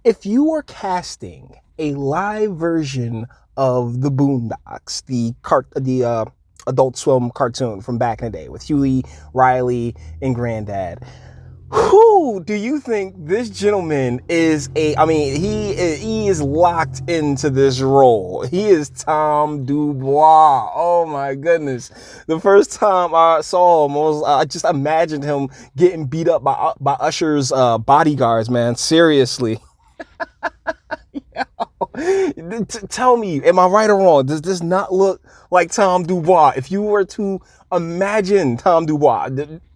If you were casting a live version of the Boondocks, the Adult Swim cartoon from back in the day with Huey, Riley, and Granddad, who do you think this gentleman is? He is locked into this role. He is Tom Dubois. Oh my goodness! The first time I saw him, I just imagined him getting beat up by Usher's bodyguards. Man, seriously. Tell me, am I right or wrong? Does this not look like Tom Dubois? If you were to imagine Tom Dubois,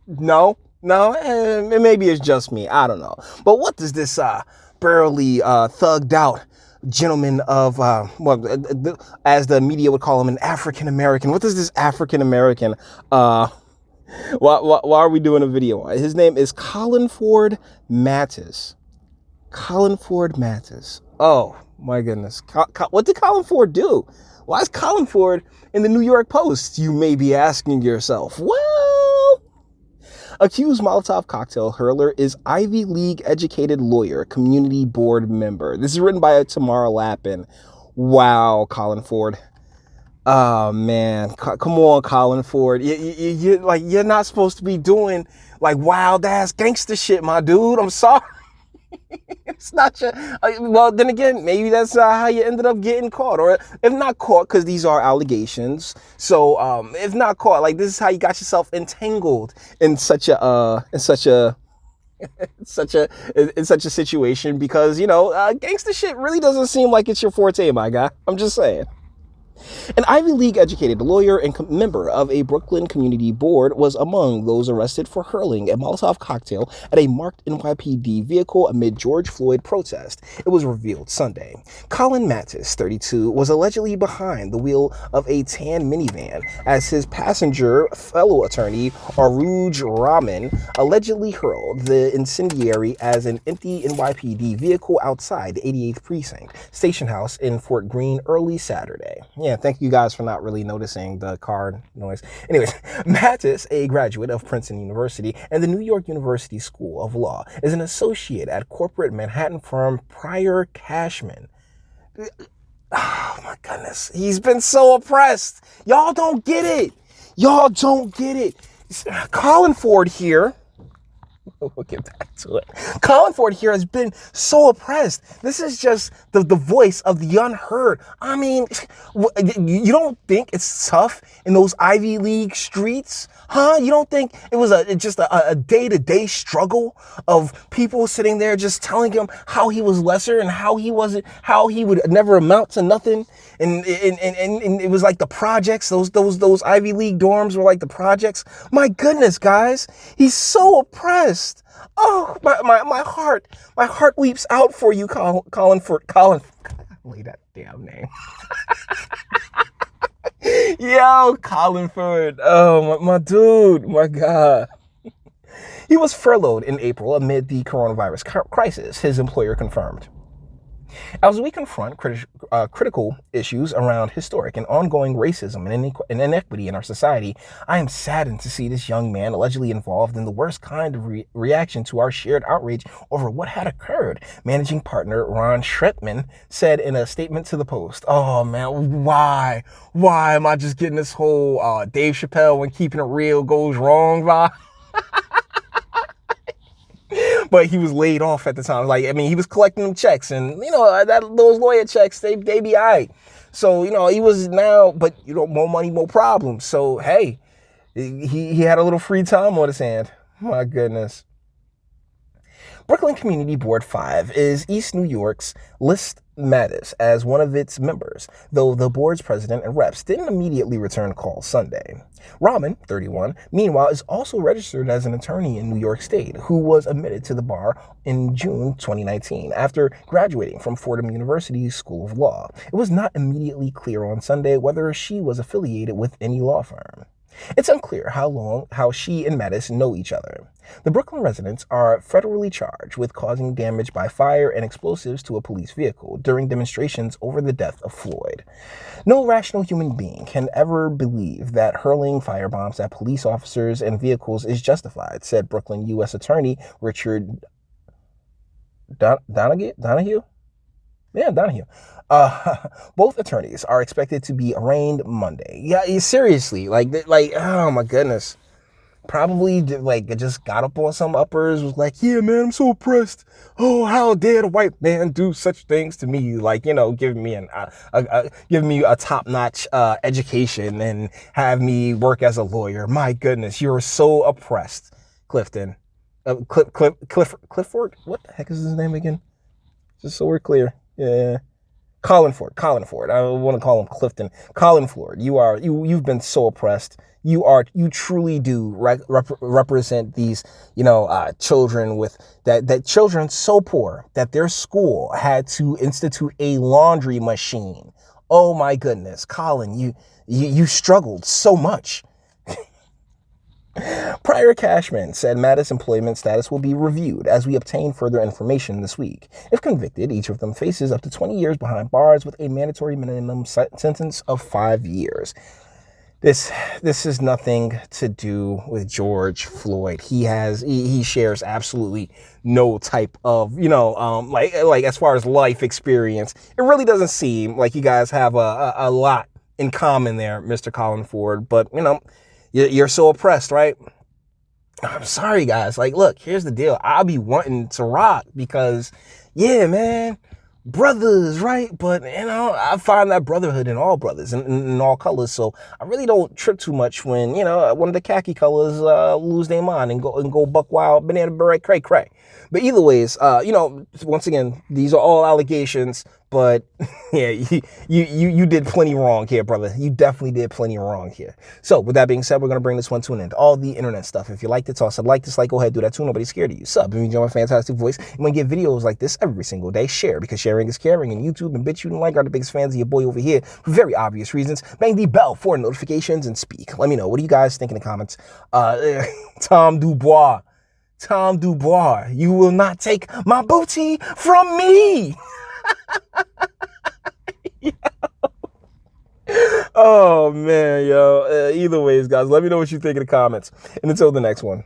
no, maybe it's just me. I don't know. But what does this burly, thugged out gentleman of, as the media would call him, an African American? What does this African American? Why are we doing a video on? His name is Colinford Mattis. Colinford Mattis. Oh my goodness. What did Colinford do? Why is Colinford in the New York Post? You may be asking yourself. Well, accused Molotov cocktail hurler is Ivy League educated lawyer, community board member. This is written by Tamara Lappin. Wow, Colinford. Oh man, come on, Colinford. You're not supposed to be doing like wild ass gangster shit, my dude. I'm sorry. It's not your, well, then again, maybe that's how you ended up getting caught, or if not caught, because these are allegations. So, if not caught, like this is how you got yourself entangled in such a, in such a situation, because gangster shit really doesn't seem like it's your forte, my guy. I'm just saying. An Ivy League educated lawyer and member of a Brooklyn community board was among those arrested for hurling a Molotov cocktail at a marked NYPD vehicle amid George Floyd protest. It was revealed Sunday. Colin Mattis, 32, was allegedly behind the wheel of a tan minivan as his passenger, fellow attorney Aruj Rahman, allegedly hurled the incendiary as an empty NYPD vehicle outside the 88th Precinct Station House in Fort Greene early Saturday. Yeah, thank you guys for not really noticing the car noise. Anyways, Mattis, a graduate of Princeton University and the New York University School of Law, is an associate at corporate Manhattan firm Pryor Cashman. Oh my goodness. He's been so oppressed. Y'all don't get it. Y'all don't get it. Colinford here. We'll get back to it. Colinford here has been so oppressed. This is just the voice of the unheard. I mean, you don't think it's tough in those Ivy League streets? Huh? You don't think it was just a day-to-day struggle of people sitting there just telling him how he was lesser and how he would never amount to nothing? And it was like the projects, those Ivy League dorms were like the projects. My goodness, guys, he's so oppressed. Oh, my heart weeps out for you, Colin. Leave that damn name. Yo, Colinford. Oh, my dude, my God. He was furloughed in April amid the coronavirus crisis, his employer confirmed. As we confront critical issues around historic and ongoing racism and inequity in our society, I am saddened to see this young man allegedly involved in the worst kind of reaction to our shared outrage over what had occurred, managing partner Ron Schrettman said in a statement to the Post. Oh man, why am I just getting this whole Dave Chappelle when keeping it real goes wrong vibe? But he was laid off at the time. Like, I mean, he was collecting them checks, and those lawyer checks, they be all right. So, he was now, but more money, more problems. So, hey, he had a little free time on his hand. My goodness. Brooklyn Community Board 5 is East New York's List Mattis as one of its members, though the board's president and reps didn't immediately return calls Sunday. Rahman, 31, meanwhile, is also registered as an attorney in New York State, who was admitted to the bar in June 2019 after graduating from Fordham University's School of Law. It was not immediately clear on Sunday whether she was affiliated with any law firm. It's unclear how she and Mattis know each other. The Brooklyn residents are federally charged with causing damage by fire and explosives to a police vehicle during demonstrations over the death of Floyd. No rational human being can ever believe that hurling firebombs at police officers and vehicles is justified, said Brooklyn U.S. Attorney Richard Donahue? Yeah, Donahue. Both attorneys are expected to be arraigned Monday. Yeah, seriously, oh my goodness. Probably like just got up on some uppers, was like, yeah, man, I'm so oppressed. Oh, how dare a white man do such things to me? Like, giving me giving me a top-notch education and have me work as a lawyer. My goodness, you're so oppressed, Clifton. Clifford? What the heck is his name again? Just so we're clear. Yeah. Colinford. I want to call him Clifton. Colinford, you've been so oppressed. You truly do represent these, children with that children so poor that their school had to institute a laundry machine. Oh my goodness, Colin, you struggled so much. Prior Cashman said Mattis' employment status will be reviewed as we obtain further information this week. If convicted, each of them faces up to 20 years behind bars with a mandatory minimum sentence of 5 years. This is nothing to do with George Floyd. He shares absolutely no type of, like as far as life experience, it really doesn't seem like you guys have a lot in common there, Mr. Colinford. But, you're so oppressed, right? I'm sorry, guys. Like, look, here's the deal. I'll be wanting to rock because, yeah, man, brothers, right? But, I find that brotherhood in all brothers and in all colors. So I really don't trip too much when, one of the khaki colors lose their mind and go buck wild, banana beret, cray cray. But either ways, once again, these are all allegations. But yeah, you did plenty wrong here, brother. You definitely did plenty wrong here. So with that being said, we're going to bring this one to an end. All the internet stuff. If you liked it, toss a like, dislike, go ahead, do that too. Nobody's scared of you. Sub, if you enjoy my fantastic voice, and when you get videos like this every single day, share, because sharing is caring. And YouTube and Bitchute and like are the biggest fans of your boy over here for very obvious reasons. Bang the bell for notifications and speak. Let me know. What do you guys think in the comments? Tom Dubois, you will not take my booty from me. Oh man, yo. Either ways, guys, let me know what you think in the comments. And until the next one.